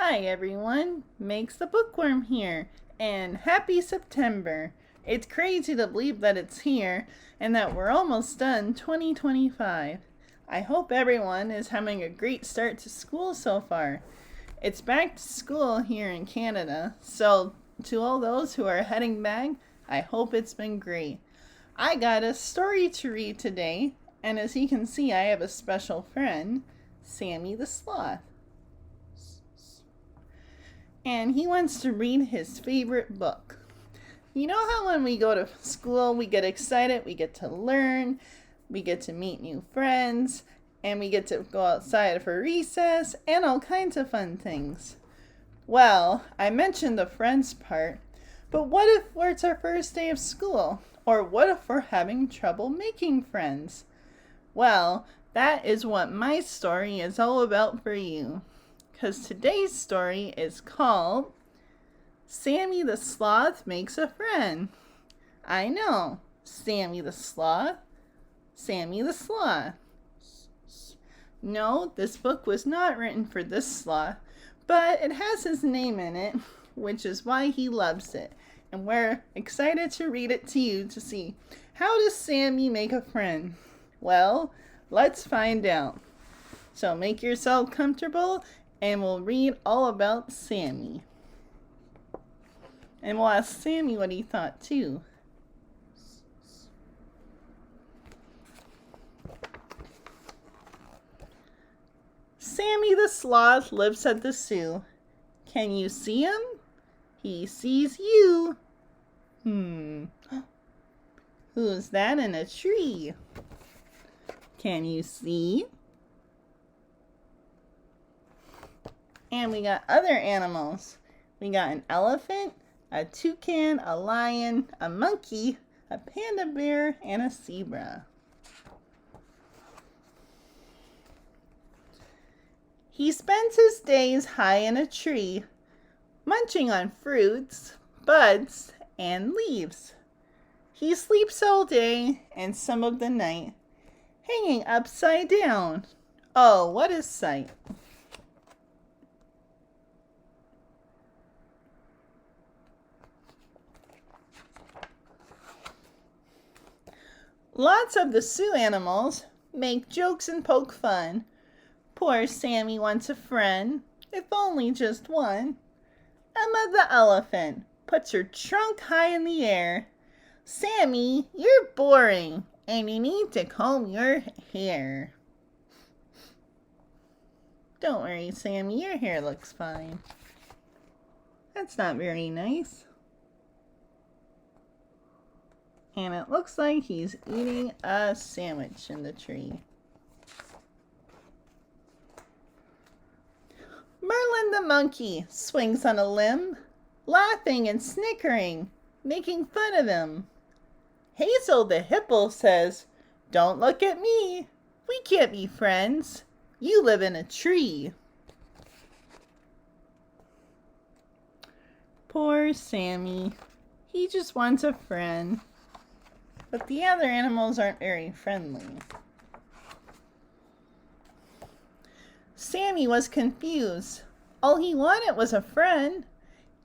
Hi everyone, Makes the Bookworm here, and happy September. It's crazy to believe that it's here and that we're almost done 2025. I hope everyone is having a great start to school so far. It's back to school here in Canada, so to all those who are heading back, I hope it's been great. I got a story to read today, and as you can see, I have a special friend, Sammy the Sloth. And he wants to read his favorite book. You know how when we go to school, we get excited, we get to learn, we get to meet new friends, and we get to go outside for recess, and all kinds of fun things. Well, I mentioned the friends part, but what if it's our first day of school? Or what if we're having trouble making friends? Well, that is what my story is all about for you. Because today's story is called Sammy the Sloth Makes a Friend. I know, Sammy the Sloth. Sammy the Sloth. No, this book was not written for this sloth, but it has his name in it, which is why he loves it. And we're excited to read it to you to see, how does Sammy make a friend? Well, let's find out. So make yourself comfortable and we'll read all about Sammy. And we'll ask Sammy what he thought too. Sammy the Sloth lives at the zoo. Can you see him? He sees you. Who's that in a tree? Can you see? And we got other animals. We got an elephant, a toucan, a lion, a monkey, a panda bear, and a zebra. He spends his days high in a tree, munching on fruits, buds, and leaves. He sleeps all day and some of the night, hanging upside down. Oh, what a sight! Lots of the zoo animals make jokes and poke fun. Poor Sammy wants a friend, if only just one. Emma the elephant puts her trunk high in the air. Sammy, you're boring, and you need to comb your hair. Don't worry, Sammy, your hair looks fine. That's not very nice. And it looks like he's eating a sandwich in the tree. Merlin the monkey swings on a limb, laughing and snickering, making fun of him. Hazel the hippo says, "Don't look at me. We can't be friends. You live in a tree." Poor Sammy. He just wants a friend. But the other animals aren't very friendly. Sammy was confused. All he wanted was a friend.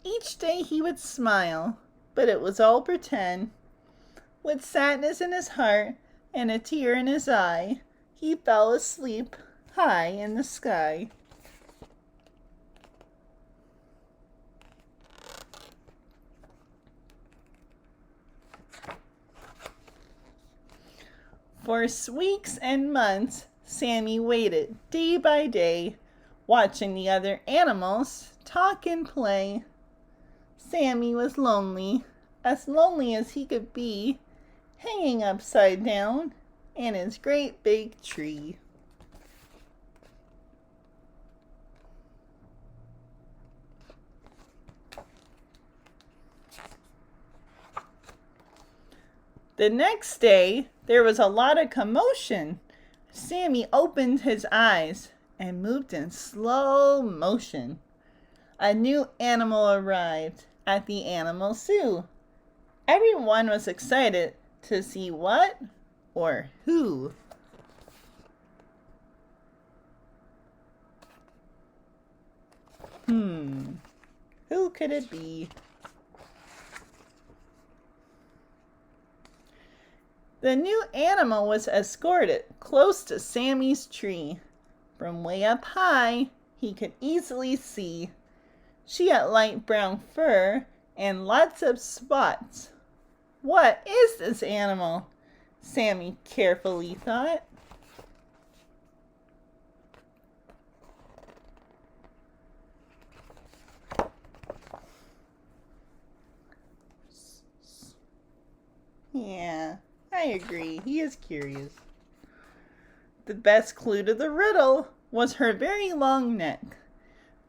Each day he would smile, but it was all pretend. With sadness in his heart and a tear in his eye, he fell asleep high in the sky. For weeks and months, Sammy waited day by day, watching the other animals talk and play. Sammy was lonely as he could be, hanging upside down in his great big tree. The next day, there was a lot of commotion. Sammy opened his eyes and moved in slow motion. A new animal arrived at the animal zoo. Everyone was excited to see what or who. Who could it be? The new animal was escorted close to Sammy's tree. From way up high, he could easily see. She had light brown fur and lots of spots. What is this animal? Sammy carefully thought. Yeah, I agree. He is curious. The best clue to the riddle was her very long neck.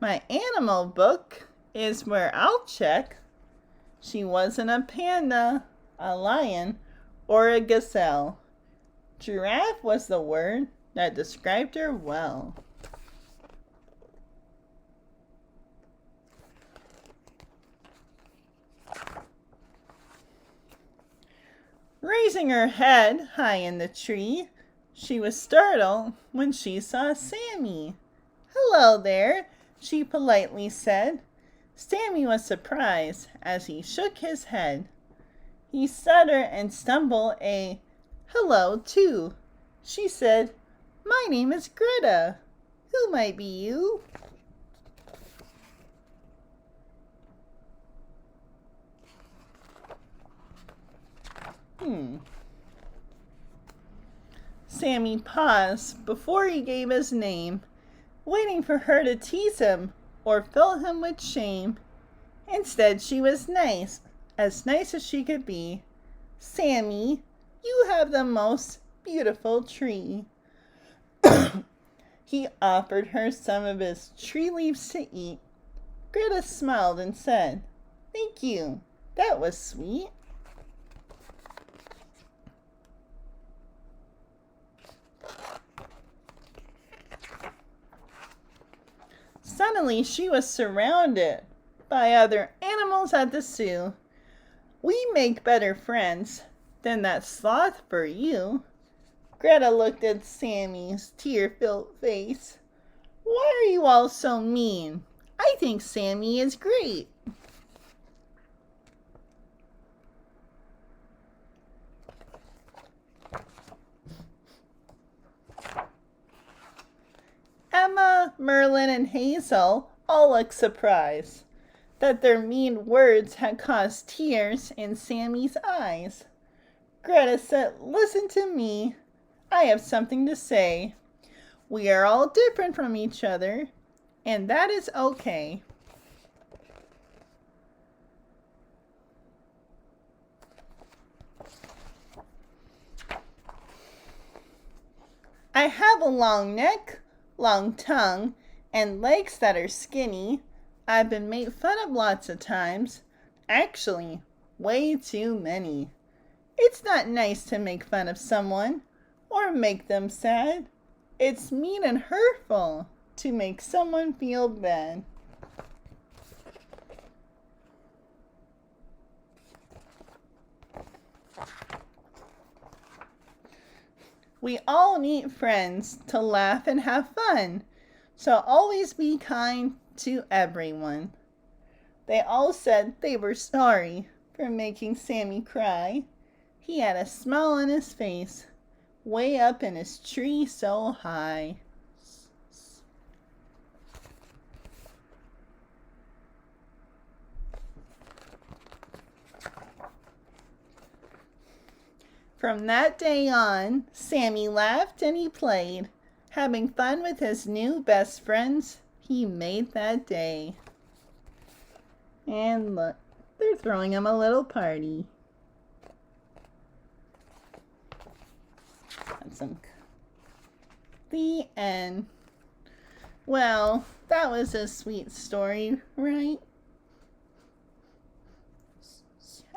My animal book is where I'll check. She wasn't a panda, a lion, or a gazelle. Giraffe was the word that described her well. Raising her head high in the tree, she was startled when she saw Sammy. "Hello there," she politely said. Sammy was surprised as he shook his head. He stuttered and stumbled a "hello" too. She said, "My name is Greta. Who might be you?" Sammy paused before he gave his name, waiting for her to tease him or fill him with shame. Instead, she was nice as she could be. "Sammy, you have the most beautiful tree." He offered her some of his tree leaves to eat. Greta smiled and said, "Thank you. That was sweet." Suddenly, she was surrounded by other animals at the zoo. "We make better friends than that sloth for you." Greta looked at Sammy's tear-filled face. "Why are you all so mean? I think Sammy is great." Emma, Merlin, and Hazel all looked surprised that their mean words had caused tears in Sammy's eyes. Greta said, "Listen to me. I have something to say. We are all different from each other, and that is okay." "I have a long neck, long tongue, and legs that are skinny. I've been made fun of lots of times. Actually, way too many. It's not nice to make fun of someone or make them sad. It's mean and hurtful to make someone feel bad." "We all need friends to laugh and have fun, so always be kind to everyone." They all said they were sorry for making Sammy cry. He had a smile on his face, way up in his tree so high. From that day on, Sammy laughed and he played, having fun with his new best friends he made that day. And look, they're throwing him a little party. The end. Well, that was a sweet story, right?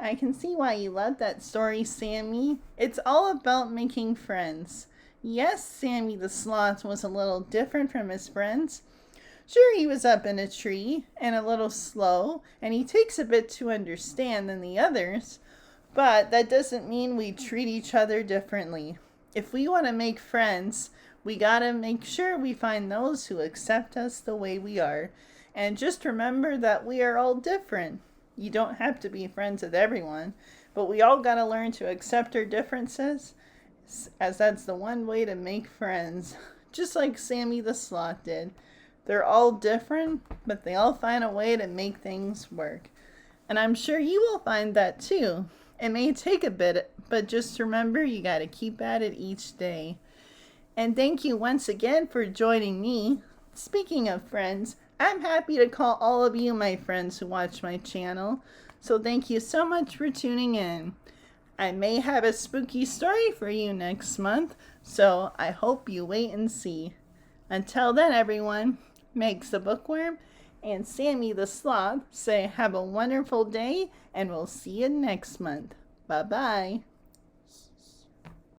I can see why you love that story, Sammy. It's all about making friends. Yes, Sammy the Sloth was a little different from his friends. Sure, he was up in a tree and a little slow, and he takes a bit to understand than the others, but that doesn't mean we treat each other differently. If we want to make friends, we gotta make sure we find those who accept us the way we are. And just remember that we are all different. You don't have to be friends with everyone, but we all got to learn to accept our differences, as that's the one way to make friends. Just like Sammy the Sloth did. They're all different, but they all find a way to make things work. And I'm sure you will find that too. It may take a bit, but just remember you got to keep at it each day. And thank you once again for joining me. Speaking of friends, I'm happy to call all of you my friends who watch my channel. So thank you so much for tuning in. I may have a spooky story for you next month, so I hope you wait and see. Until then, everyone, Meg's the Bookworm and Sammy the Sloth say have a wonderful day, and we'll see you next month. Bye-bye.